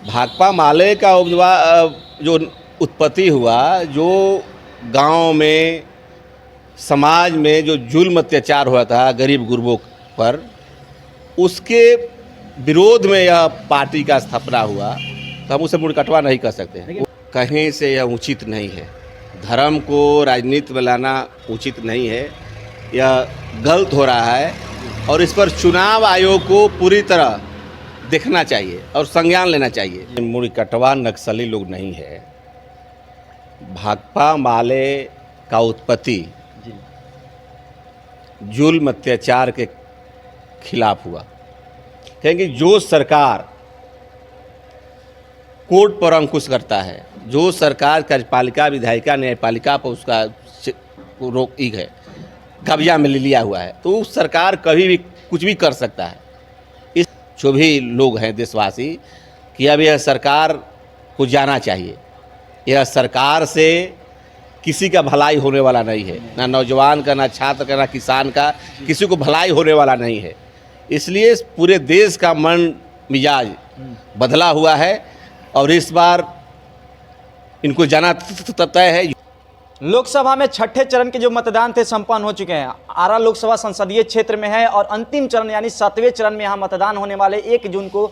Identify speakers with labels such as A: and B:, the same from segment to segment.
A: भाकपा माले का जो उत्पत्ति हुआ, जो गांव में समाज में जो जुल्म अत्याचार हुआ था गरीब गुरबों पर, उसके विरोध में यह पार्टी का स्थापना हुआ। तो हम उसे मुड़कटवा नहीं कर सकते हैं। कहीं से यह उचित नहीं है। धर्म को राजनीति में लाना उचित नहीं है, यह गलत हो रहा है और इस पर चुनाव आयोग को पूरी तरह देखना चाहिए और संज्ञान लेना चाहिए। मुड़कटवा नक्सली लोग नहीं है। भाकपा माले का उत्पत्ति जुल्म अत्याचार के खिलाफ हुआ। कहेंगे जो सरकार कोर्ट पर अंकुश करता है, जो सरकार कार्यपालिका विधायिका न्यायपालिका पर उसका रोक है, कब्जा में ले लिया हुआ है, तो उस सरकार कभी भी कुछ भी कर सकता है। इस जो भी लोग हैं देशवासी कि अब यह सरकार को जाना चाहिए। यह सरकार से किसी का भलाई होने वाला नहीं है, ना नौजवान का, ना छात्र का, ना किसान का, किसी को भलाई होने वाला नहीं है। इसलिए पूरे देश का मन मिजाज बदला हुआ है और इस बार इनको जाना तय है।
B: लोकसभा में छठे चरण के जो मतदान थे संपन्न हो चुके हैं। आरा लोकसभा संसदीय क्षेत्र में है और अंतिम चरण यानी 7वें चरण में यहाँ मतदान होने वाले 1 जून को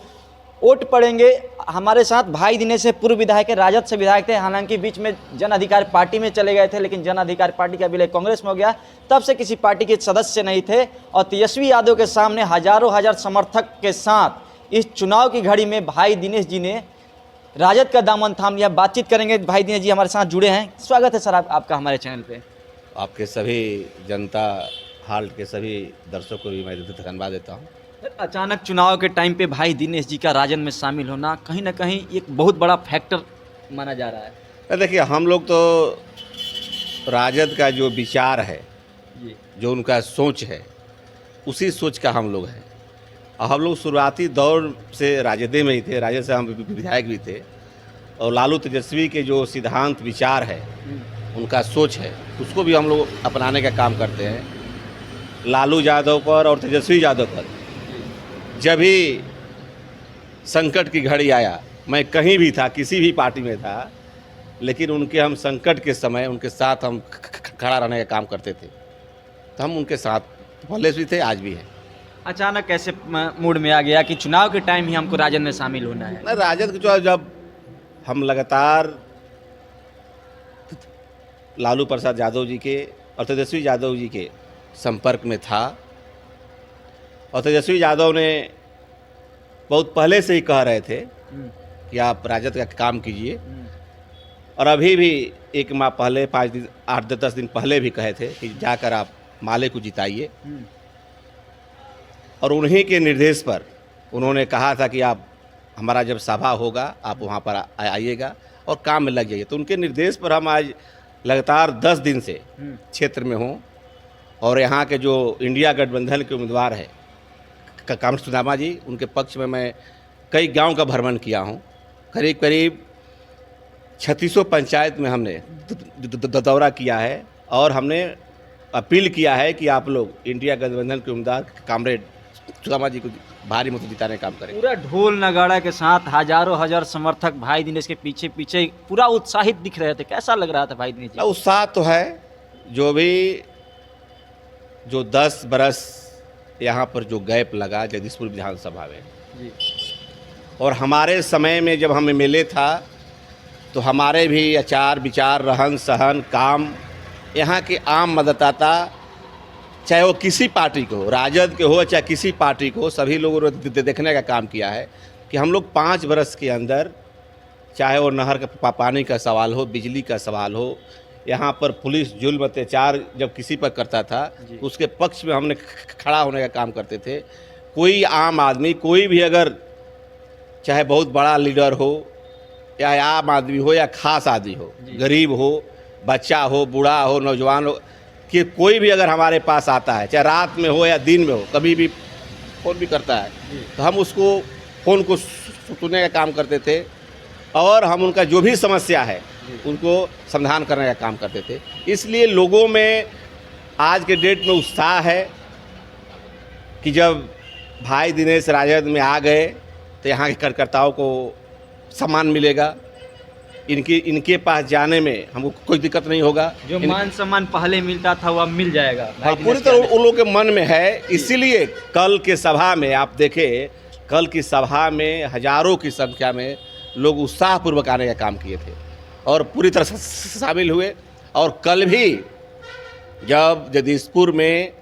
B: वोट पड़ेंगे। हमारे साथ भाई दिनेश से पूर्व विधायक है, राजद से विधायक थे, हालांकि बीच में जन अधिकार पार्टी में चले गए थे, लेकिन जन अधिकार पार्टी का विलय कांग्रेस में हो गया, तब से किसी पार्टी के सदस्य नहीं थे। और तेजस्वी यादव के सामने हजारों हजार समर्थक के साथ इस चुनाव की घड़ी में भाई दिनेश जी ने राजद का दामन थाम लिया। बातचीत करेंगे। भाई दिनेश जी हमारे साथ जुड़े हैं। स्वागत है सर आपका हमारे चैनल पे।
A: आपके सभी जनता हाल्ट के सभी दर्शकों को भी मैं धन्यवाद देता हूँ।
B: अचानक चुनाव के टाइम पे भाई दिनेश जी का राजद में शामिल होना कहीं ना कहीं एक बहुत बड़ा फैक्टर माना जा रहा है।
A: देखिए, हम लोग तो राजद का जो विचार है, जो उनका सोच है, उसी सोच का हम लोग हैं। और हम लोग शुरुआती दौर से राजद में ही थे, राजद से हम विधायक भी थे। और लालू तेजस्वी के जो सिद्धांत विचार है, उनका सोच है, उसको भी हम लोग अपनाने का काम करते हैं। लालू यादव पर और तेजस्वी यादव पर जब भी संकट की घड़ी आया, मैं कहीं भी था, किसी भी पार्टी में था, लेकिन उनके हम संकट के समय उनके साथ हम खड़ा रहने का काम करते थे। तो हम उनके साथ पहले भी थे, आज भी हैं।
B: अचानक कैसे मूड में आ गया कि चुनाव के टाइम ही हमको राजद में शामिल होना है?
A: नहीं, राजद के जो जब हम लगातार लालू प्रसाद यादव जी के और तेजस्वी यादव जी के संपर्क में था, और तेजस्वी यादव ने बहुत पहले से ही कह रहे थे कि आप राजद का काम कीजिए, और अभी भी 1 माह पहले, 5 दिन, 8-10 दिन पहले भी कहे थे कि जाकर आप माले को जिताइए। और उन्हीं के निर्देश पर उन्होंने कहा था कि आप हमारा जब सभा होगा आप वहाँ पर आइएगा और काम में लग जाइए। तो उनके निर्देश पर हम आज लगातार 10 दिन से क्षेत्र में हूँ। और यहाँ के जो इंडिया गठबंधन के उम्मीदवार है कामरेड सुदामा जी, उनके पक्ष में मैं कई गांव का भ्रमण किया हूं। करीब करीब 3600 पंचायत में हमने दौरा किया है और हमने अपील किया है कि आप लोग इंडिया गठबंधन के उम्मीदवार कामरेड सुदामा जी को भारी मत जिताने का काम करें।
B: पूरा ढोल नगाड़ा के साथ हजारों हजार समर्थक भाई दिनेश के पीछे पीछे पूरा उत्साहित दिख रहे थे। कैसा लग रहा था भाई दिनेश जी?
A: उत्साह तो है। जो 10 बरस यहाँ पर जो गैप लगा जगदीशपुर विधानसभा में जी, और हमारे समय में जब हमें मिले था तो हमारे भी आचार विचार, रहन सहन, काम, यहाँ के आम मतदाता, चाहे वो किसी पार्टी को, राजद के हो चाहे किसी पार्टी को, सभी लोगों ने देखने का काम किया है कि हम लोग 5 बरस के अंदर, चाहे वो नहर का पानी का सवाल हो, बिजली का सवाल हो, यहाँ पर पुलिस जुल्म अत्याचार जब किसी पर करता था उसके पक्ष में हमने खड़ा होने का काम करते थे। कोई आम आदमी, कोई भी अगर चाहे बहुत बड़ा लीडर हो या आम आदमी हो या खास आदमी हो, गरीब हो, बच्चा हो, बूढ़ा हो, नौजवान हो, कि कोई भी अगर हमारे पास आता है, चाहे रात में हो या दिन में हो, कभी भी फ़ोन भी करता है, तो हम उसको फ़ोन को सुनने का काम करते थे और हम उनका जो भी समस्या है उनको समाधान करने का काम करते थे। इसलिए लोगों में आज के डेट में उत्साह है कि जब भाई दिनेश राजद में आ गए तो यहाँ के कार्यकर्ताओं को सम्मान मिलेगा, इनके पास जाने में हमको कोई दिक्कत नहीं होगा।
B: जो मान सम्मान पहले मिलता था वो अब मिल जाएगा।
A: पूरी तरह उन लोगों के मन में है। इसीलिए कल के सभा में आप देखें, कल की सभा में हजारों की संख्या में लोग उत्साहपूर्वक आने का काम किए थे और पूरी तरह से शामिल हुए। और कल भी जब जगदीशपुर में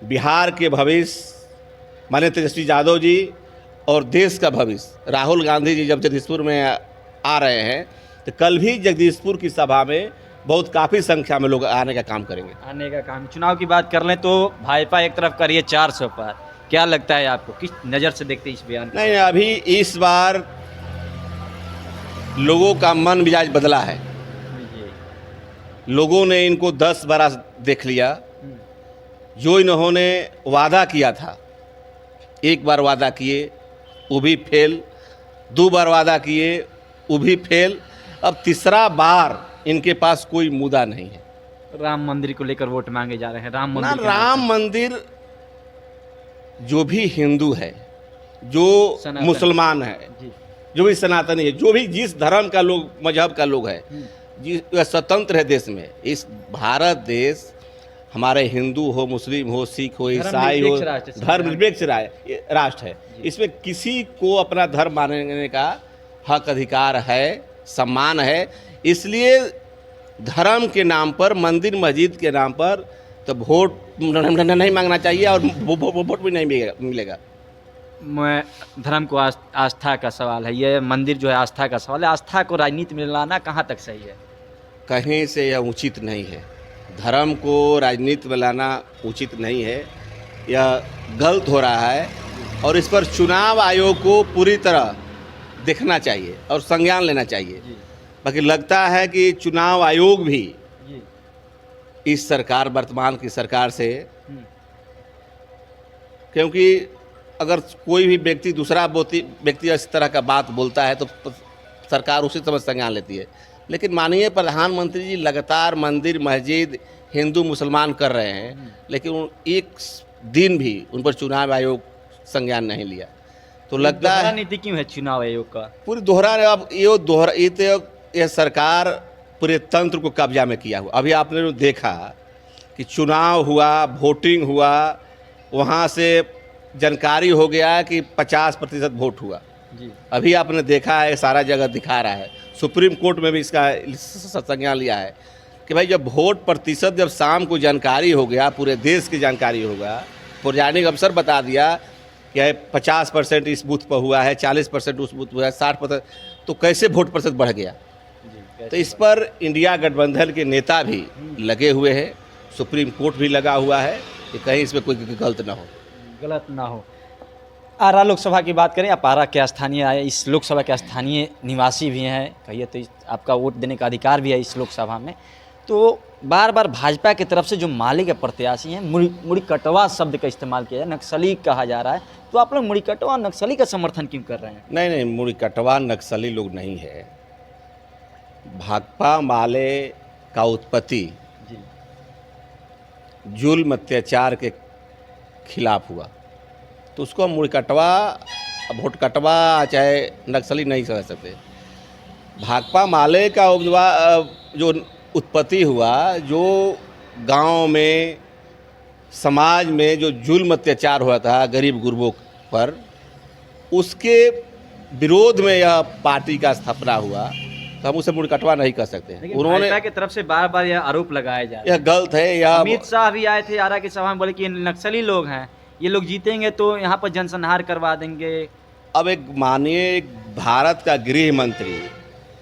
A: बिहार के भविष्य माननीय तेजस्वी यादव जी और देश का भविष्य राहुल गांधी जी जब जगदीशपुर में आ रहे हैं, तो कल भी जगदीशपुर की सभा में बहुत काफ़ी संख्या में लोग आने का काम करेंगे।
B: आने का काम। चुनाव की बात कर लें तो भाजपा एक तरफ करिए 400 पर, क्या लगता है आपको, किस नज़र से देखते हैं इस बयान को?
A: नहीं, अभी इस बार लोगों का मन मिजाज बदला है। लोगों ने इनको 10 बरस देख लिया। जो इन्होंने वादा किया था, एक बार वादा किए वो भी फेल, 2 बार वादा किए वो भी फेल, अब तीसरा बार इनके पास कोई मुद्दा नहीं है।
B: राम मंदिर को लेकर वोट मांगे जा रहे हैं। राम
A: ना,
B: मंदिर
A: राम मंदिर जो भी हिंदू है, जो मुसलमान है, जो भी सनातनी है, जो भी जिस धर्म का लोग, मजहब का लोग है, जिस स्वतंत्र है देश में। इस भारत देश हमारे हिंदू हो, मुस्लिम हो, सिख हो, ईसाई हो, धर्मनिरपेक्ष राष्ट्र है। इसमें किसी को अपना धर्म मानने का हक अधिकार है, सम्मान है। इसलिए धर्म के नाम पर, मंदिर मस्जिद के नाम पर तो वोट नहीं मांगना चाहिए और वोट भी नहीं मिलेगा।
B: मैं धर्म को आस्था का सवाल है, ये मंदिर जो है आस्था का सवाल है। आस्था को राजनीति में लाना कहाँ तक सही है?
A: कहीं से यह उचित नहीं है। धर्म को राजनीति में लाना उचित नहीं है, यह गलत हो रहा है और इस पर चुनाव आयोग को पूरी तरह देखना चाहिए और संज्ञान लेना चाहिए। बाकी लगता है कि चुनाव आयोग भी इस सरकार, वर्तमान की सरकार से, क्योंकि अगर कोई भी व्यक्ति, दूसरा व्यक्ति इस तरह का बात बोलता है तो सरकार उसी समय संज्ञान लेती है। लेकिन माननीय प्रधानमंत्री जी लगातार मंदिर मस्जिद हिंदू मुसलमान कर रहे हैं, लेकिन एक दिन भी उन पर चुनाव आयोग संज्ञान नहीं लिया। तो लगता है
B: नीति क्यों है चुनाव आयोग का? पूरी
A: दोहरा। अब ये सरकार पूरे तंत्र को कब्जा में किया हुआ। अभी आपने जो देखा कि चुनाव हुआ, वोटिंग हुआ, वहाँ से जानकारी हो गया कि 50% वोट हुआ जी। अभी आपने देखा है, सारा जगह दिखा रहा है, सुप्रीम कोर्ट में भी इसका संज्ञान लिया है कि भाई जब वोट प्रतिशत जब शाम को जानकारी हो गया, पूरे देश की जानकारी होगा, पुरजानिक अफसर बता दिया कि 50% इस बूथ पर हुआ है, 40% उस बूथ पर हुआ है, 60%, तो कैसे वोट प्रतिशत बढ़ गया? तो इस पर इंडिया गठबंधन के नेता भी लगे हुए हैं, सुप्रीम कोर्ट भी लगा हुआ है कि कहीं इसमें कोई गलत ना हो।
B: आरा लोकसभा की बात करें, आप आरा के स्थानीय आए, इस लोकसभा के स्थानीय निवासी भी हैं, कहिए तो आपका वोट देने का अधिकार भी है इस लोकसभा में। तो बार बार भाजपा की तरफ से जो माले के प्रत्याशी हैं, मुड़ीकटवा शब्द का इस्तेमाल किया है, नक्सली कहा जा रहा है, तो आप लोग मुड़ीकटवा नक्सली का समर्थन क्यों कर रहे हैं?
A: नहीं, मुड़ीकटवा नक्सली लोग नहीं है। भाकपा माले का उत्पत्ति जुल्म अत्याचार के खिलाफ हुआ, तो उसको हम मुड़ीकटवा, भोटकटवा चाहे नक्सली नहीं कह सकते। भाकपा माले का जो उत्पत्ति हुआ, जो गांव में, समाज में जो जुल्म अत्याचार हुआ था गरीब गुरबों पर, उसके विरोध में यह पार्टी का स्थापना हुआ, तो हम उसे मुड़ीकटवा नहीं कर सकते।
B: उन्होंने की तरफ से बार बार यह आरोप लगाया जा रहा है,
A: यह गलत है। यह
B: अमित शाह भी आए थे आरा की सभा में, बोले कि नक्सली लोग हैं, ये लोग जीतेंगे तो यहाँ पर जनसंहार करवा देंगे।
A: अब एक माननीय भारत का गृह मंत्री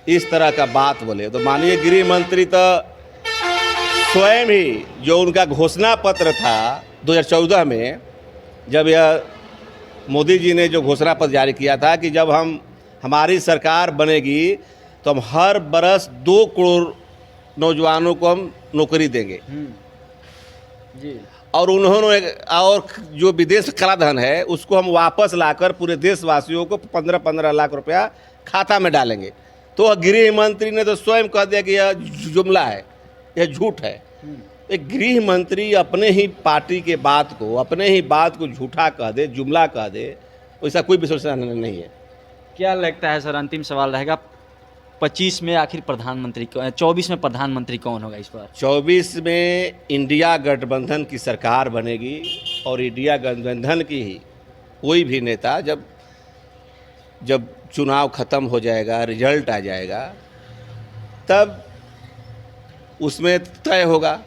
A: इस तरह का बात बोले तो माननीय गृह मंत्री तो स्वयं ही, जो उनका घोषणा पत्र था 2014 में, जब यह मोदी जी ने जो घोषणा पत्र जारी किया था कि जब हमारी सरकार बनेगी तो हम हर बरस 2 करोड़ नौजवानों को हम नौकरी देंगे
B: जी। और
A: उन्होंने, और जो विदेश कालाधन है उसको हम वापस लाकर पूरे देशवासियों को 15-15 लाख रुपया खाता में डालेंगे। तो गृह मंत्री ने तो स्वयं कह दिया कि यह जुमला है, यह झूठ है। एक गृह मंत्री अपने ही पार्टी के बात को, अपने ही बात को झूठा कह दे, जुमला कह दे, वैसा कोई विश्वसनीय नहीं है।
B: क्या लगता है सर, अंतिम सवाल रहेगा, 25 में आखिर प्रधानमंत्री 24 में प्रधानमंत्री कौन होगा इस बार?
A: 24 में इंडिया गठबंधन की सरकार बनेगी और इंडिया गठबंधन की ही कोई भी नेता जब चुनाव ख़त्म हो जाएगा, रिजल्ट आ जाएगा, तब उसमें तय होगा,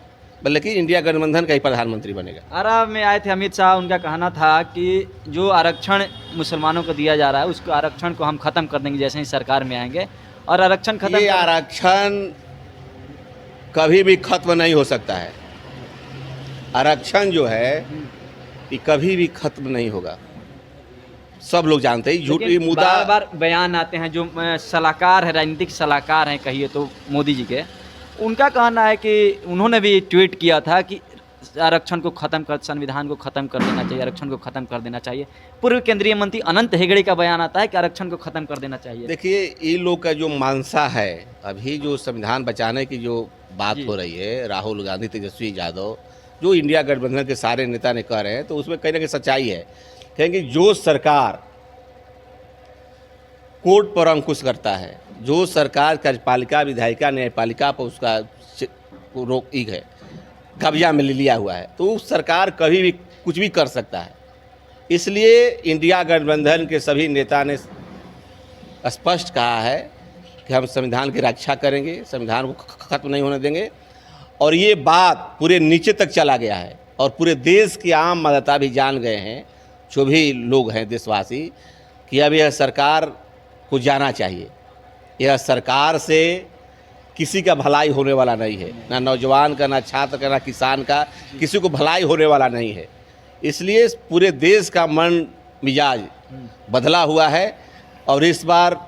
A: बल्कि इंडिया गठबंधन का ही प्रधानमंत्री बनेगा।
B: आरा में आए थे अमित शाह, उनका कहना था कि जो आरक्षण मुसलमानों को दिया जा रहा है उसको आरक्षण को हम ख़त्म कर देंगे जैसे ही सरकार में आएंगे, और आरक्षण खत्म
A: ये आरक्षण कभी भी खत्म नहीं हो सकता है। आरक्षण जो है ये कभी भी खत्म नहीं होगा, सब लोग जानते हैं। झूठ ये मुद्दा
B: बार बार बयान आते हैं, जो सलाहकार है, राजनीतिक सलाहकार हैं कहिए तो मोदी जी के, उनका कहना है कि उन्होंने भी ट्वीट किया था कि आरक्षण को खत्म कर, संविधान को खत्म कर देना चाहिए, आरक्षण को खत्म कर देना चाहिए। पूर्व केंद्रीय मंत्री अनंत हेगड़े का बयान आता है कि आरक्षण को खत्म कर देना चाहिए।
A: देखिए, ये लोग का जो मानसा है, अभी जो संविधान बचाने की जो बात हो रही है, राहुल गांधी, तेजस्वी यादव, जो इंडिया गठबंधन के सारे नेता ने कह रहे हैं, तो उसमें कहीं ना कहीं सच्चाई है। कहेंगे जो सरकार कोर्ट पर अंकुश करता है, जो सरकार कार्यपालिका, विधायिका, न्यायपालिका पर उसका रोक है, कब्जा में ले लिया हुआ है, तो उस सरकार कभी भी कुछ भी कर सकता है। इसलिए इंडिया गठबंधन के सभी नेता ने स्पष्ट कहा है कि हम संविधान की रक्षा करेंगे, संविधान को खत्म नहीं होने देंगे। और ये बात पूरे नीचे तक चला गया है और पूरे देश के आम मतदाता भी जान गए हैं, जो भी लोग हैं देशवासी, कि अब यह सरकार को जाना चाहिए। यह सरकार से किसी का भलाई होने वाला नहीं है, ना नौजवान का, ना छात्र का, ना किसान का, किसी को भलाई होने वाला नहीं है। इसलिए पूरे देश का मन मिजाज बदला हुआ है और इस बार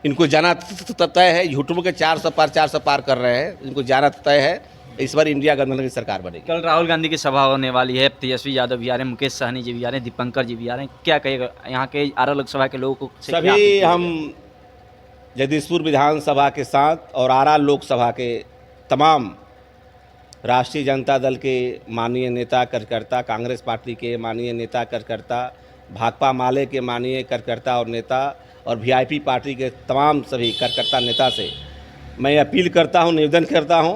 A: इनको जाना तय है। झूठों के 400 पार कर रहे हैं, इनको जाना तय है। इस बार इंडिया गठबंधन की सरकार बनेगी।
B: कल राहुल गांधी की सभा होने वाली है, तेजस्वी यादव भी आ रहे हैं, मुकेश सहनी जी भी आ रहे हैं, दीपंकर जी भी आ रहे हैं, क्या कहिएगा यहाँ के आरा लोकसभा के लोगों को?
A: सभी हम जगदीशपुर विधानसभा के साथ और आरा लोकसभा के तमाम राष्ट्रीय जनता दल के माननीय नेता कार्यकर्ता, कांग्रेस पार्टी के माननीय नेता कार्यकर्ता, भाकपा माले के माननीय कार्यकर्ता और नेता, और वीआईपी पार्टी के तमाम सभी कार्यकर्ता नेता से मैं अपील करता हूं, निवेदन करता हूं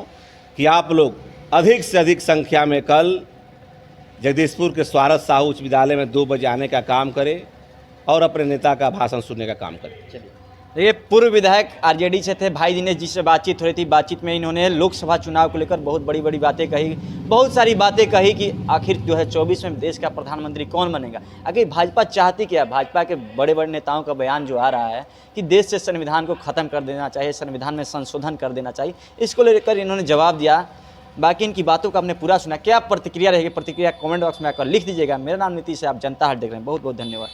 A: कि आप लोग अधिक से अधिक संख्या में कल जगदीशपुर के स्वारथ साहू उच्च विद्यालय में 2 बजे आने का काम करें और अपने नेता का भाषण सुनने का काम करें।
B: चलिए, ये पूर्व विधायक आरजेडी से थे भाई दिनेश जी से बातचीत हो रही थी। बातचीत में इन्होंने लोकसभा चुनाव को लेकर बहुत बड़ी बड़ी बातें कही, बहुत सारी बातें कही कि आखिर जो है 24 में देश का प्रधानमंत्री कौन बनेगा। आखिर भाजपा चाहती क्या? भाजपा के बड़े बड़े नेताओं का बयान जो आ रहा है कि देश से संविधान को ख़त्म कर देना चाहिए, संविधान में संशोधन कर देना चाहिए, इसको लेकर इन्होंने जवाब दिया। बाकी इनकी बातों का आपने पूरा सुना। क्या प्रतिक्रिया रहेगी? प्रतिक्रिया कमेंट बॉक्स में आकर लिख दीजिएगा। मेरा नाम नीतीश है, आप जनता हाट देख रहे हैं। बहुत बहुत धन्यवाद।